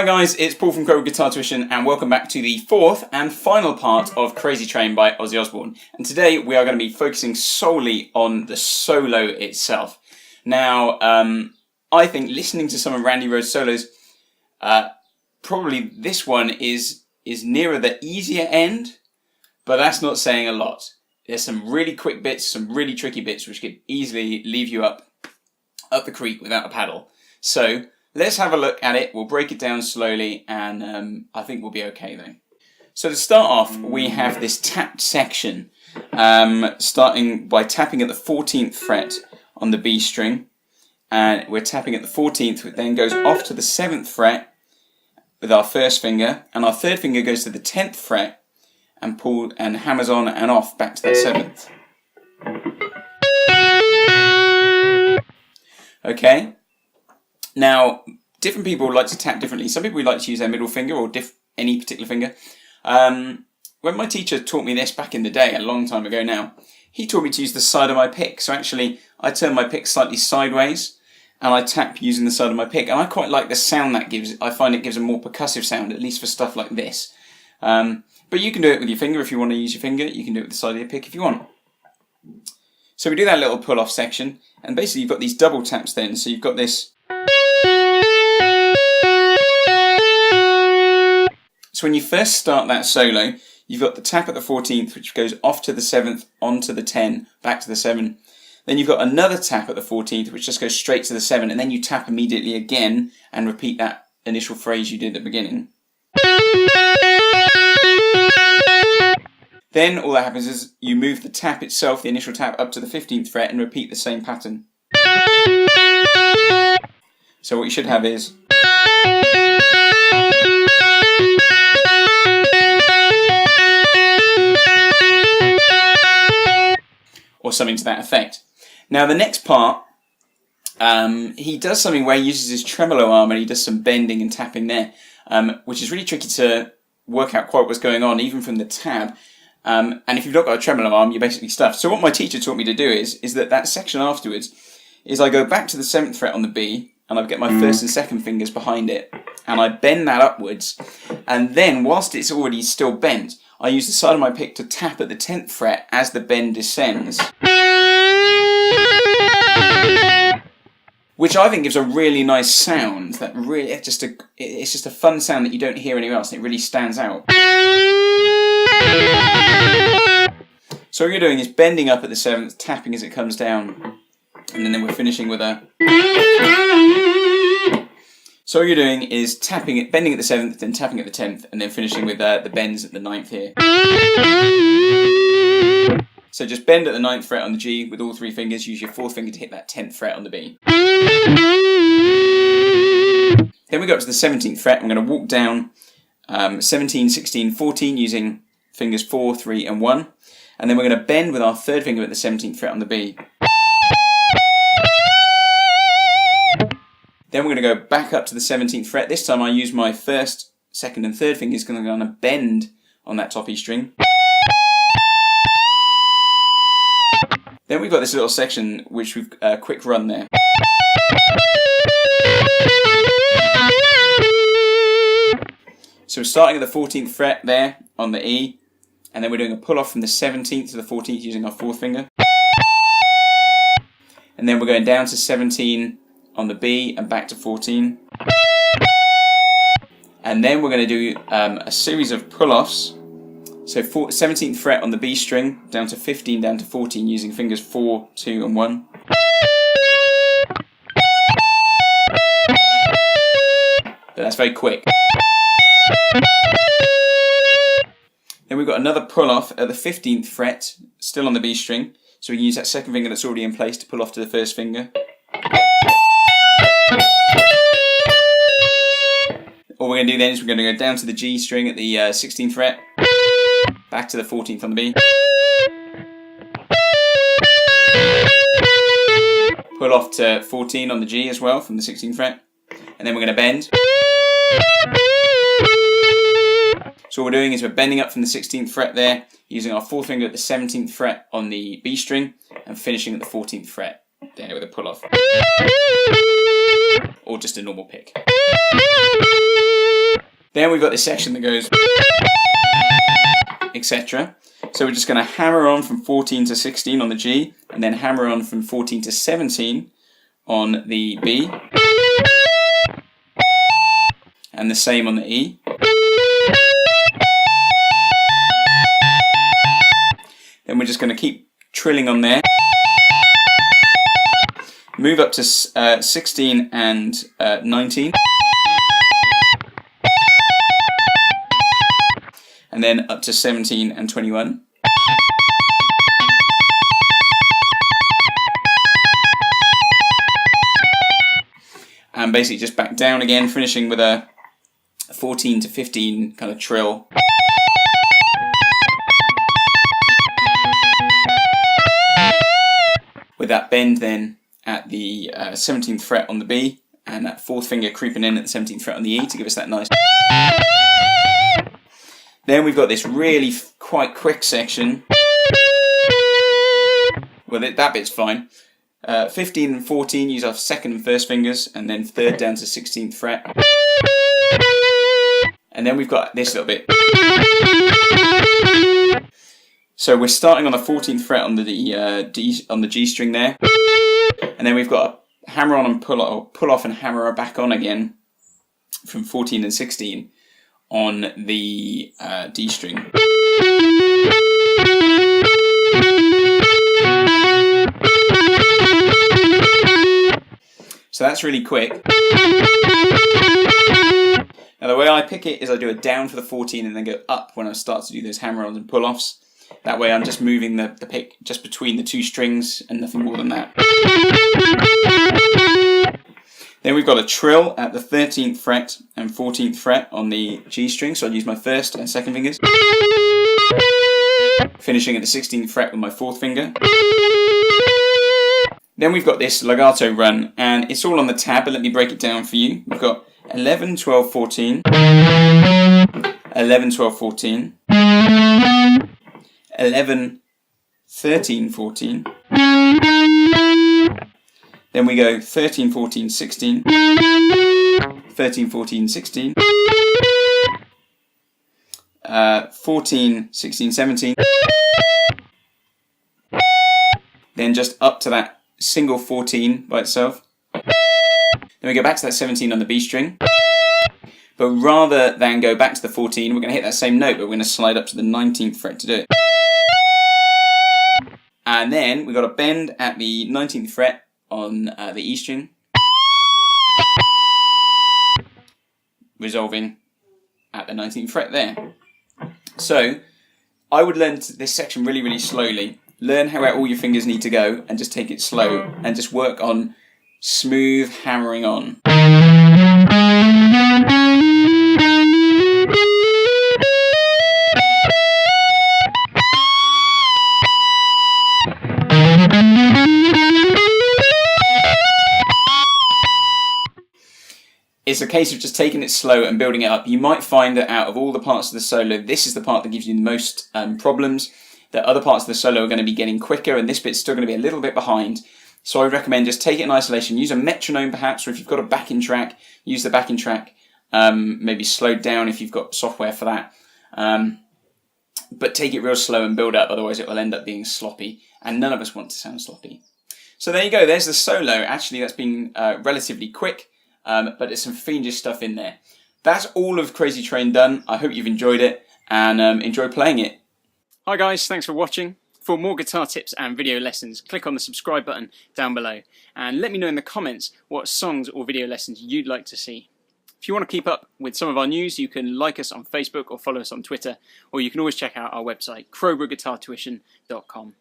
Hi guys, it's Paul from Crowborough Guitar Tuition and welcome back to the fourth and final part of Crazy Train by Ozzy Osbourne. And today we are going to be focusing solely on the solo itself. Now, I think listening to some of Randy Rhoads' solos, probably this one is nearer the easier end, but that's not saying a lot. There's some really quick bits, some really tricky bits which could easily leave you up the creek without a paddle. So let's have a look at it. We'll break it down slowly and I think we'll be okay though. So to start off, we have this tapped section, starting by tapping at the 14th fret on the B string. And we're tapping at the 14th, which then goes off to the 7th fret with our first finger. And our third finger goes to the 10th fret and hammers on and off back to that 7th. Okay? Now, different people like to tap differently. Some people like to use their middle finger or any particular finger. When my teacher taught me this back in the day, a long time ago now, he taught me to use the side of my pick. So actually, I turn my pick slightly sideways and I tap using the side of my pick. And I quite like the sound that gives. I find it gives a more percussive sound, at least for stuff like this. But you can do it with your finger if you want to use your finger. You can do it with the side of your pick if you want. So we do that little pull-off section. And basically, you've got these double taps then. So you've got this. So when you first start that solo, you've got the tap at the 14th, which goes off to the 7th, onto the 10, back to the 7. Then you've got another tap at the 14th, which just goes straight to the 7, and then you tap immediately again and repeat that initial phrase you did at the beginning. Then all that happens is you move the tap itself, the initial tap, up to the 15th fret and repeat the same pattern. So what you should have is... or something to that effect. Now the next part, he does something where he uses his tremolo arm and he does some bending and tapping there, which is really tricky to work out quite what's going on, even from the tab. And if you've not got a tremolo arm, you're basically stuffed. So what my teacher taught me to do is that section afterwards, is I go back to the 7th fret on the B, and I get my first and second fingers behind it, and I bend that upwards, and then whilst it's already still bent, I use the side of my pick to tap at the 10th fret as the bend descends. Which I think gives a really nice sound. That really, it's just a fun sound that you don't hear anywhere else, and it really stands out. So what you're doing is bending up at the 7th, tapping as it comes down, and then we're finishing with a... So what you're doing is tapping it, bending at the 7th, then tapping at the 10th, and then finishing with the bends at the 9th here. So just bend at the 9th fret on the G with all three fingers, use your 4th finger to hit that 10th fret on the B. Then we go up to the 17th fret, and we're going to walk down 17, 16, 14 using fingers 4, 3 and 1. And then we're going to bend with our 3rd finger at the 17th fret on the B. Then we're going to go back up to the 17th fret. This time I use my 1st, 2nd and 3rd fingers going to bend on that top E string. Then we've got this little section which we've quick run there. So we're starting at the 14th fret there on the E, and then we're doing a pull off from the 17th to the 14th using our 4th finger. And then we're going down to 17 on the B and back to 14. And then we're going to do a series of pull-offs. So 17th fret on the B string, down to 15, down to 14 using fingers 4, 2 and 1. But that's very quick. Then we've got another pull-off at the 15th fret, still on the B string. So we can use that 2nd finger that's already in place to pull off to the 1st finger. All we're going to do then is we're going to go down to the G string at the 16th fret, back to the 14th on the B, pull off to 14 on the G as well from the 16th fret, and then we're going to bend. So what we're doing is we're bending up from the 16th fret there, using our 4th finger at the 17th fret on the B string, and finishing at the 14th fret there with a pull off. Or just a normal pick. Then we've got this section that goes etc. So we're just going to hammer on from 14 to 16 on the G, and then hammer on from 14 to 17 on the B, and the same on the E. Then we're just going to keep trilling on there. Move up to 16 and 19. And then up to 17 and 21. And basically just back down again, finishing with a 14 to 15 kind of trill. With that bend then at the 17th fret on the B, and that fourth finger creeping in at the 17th fret on the E to give us that nice. Then we've got this really quite quick section. Well, that bit's fine. 15 and 14 use our second and first fingers, and then third down to 16th fret. And then we've got this little bit. So we're starting on the 14th fret on the G string there, and then we've got a hammer on and pull off and hammer back on again from 14 and 16 on the D string. So that's really quick. Now the way I pick it is I do a down for the 14 and then go up when I start to do those hammer-ons and pull-offs. That way I'm just moving the pick just between the two strings and nothing more than that. Then we've got a trill at the 13th fret and 14th fret on the G string, so I'll use my first and second fingers. Finishing at the 16th fret with my fourth finger. Then we've got this legato run, and it's all on the tab, but let me break it down for you. We've got 11, 12, 14, 11, 12, 14, 11, 13, 14. Then we go 13, 14, 16, 13, 14, 16, 14, 16, 17. Then just up to that single 14 by itself. Then we go back to that 17 on the B string. But rather than go back to the 14, we're going to hit that same note, but we're going to slide up to the 19th fret to do it. And then we've got a bend at the 19th fret on the E string, resolving at the 19th fret there. So I would learn this section really, really slowly. Learn how all your fingers need to go and just take it slow and just work on smooth hammering on. It's a case of just taking it slow and building it up. You might find that out of all the parts of the solo, this is the part that gives you the most problems. The other parts of the solo are going to be getting quicker, and this bit's still going to be a little bit behind. So I would recommend just take it in isolation. Use a metronome perhaps, or if you've got a backing track, use the backing track. Maybe slowed down if you've got software for that. But take it real slow and build up, otherwise it will end up being sloppy, and none of us want to sound sloppy. So there you go, there's the solo. Actually, that's been relatively quick. But there's some fiendish stuff in there. That's all of Crazy Train done. I hope you've enjoyed it and enjoy playing it. Hi guys, thanks for watching. For more guitar tips and video lessons, click on the subscribe button down below and let me know in the comments what songs or video lessons you'd like to see. If you want to keep up with some of our news, you can like us on Facebook or follow us on Twitter, or you can always check out our website, crowboroughguitartuition.com.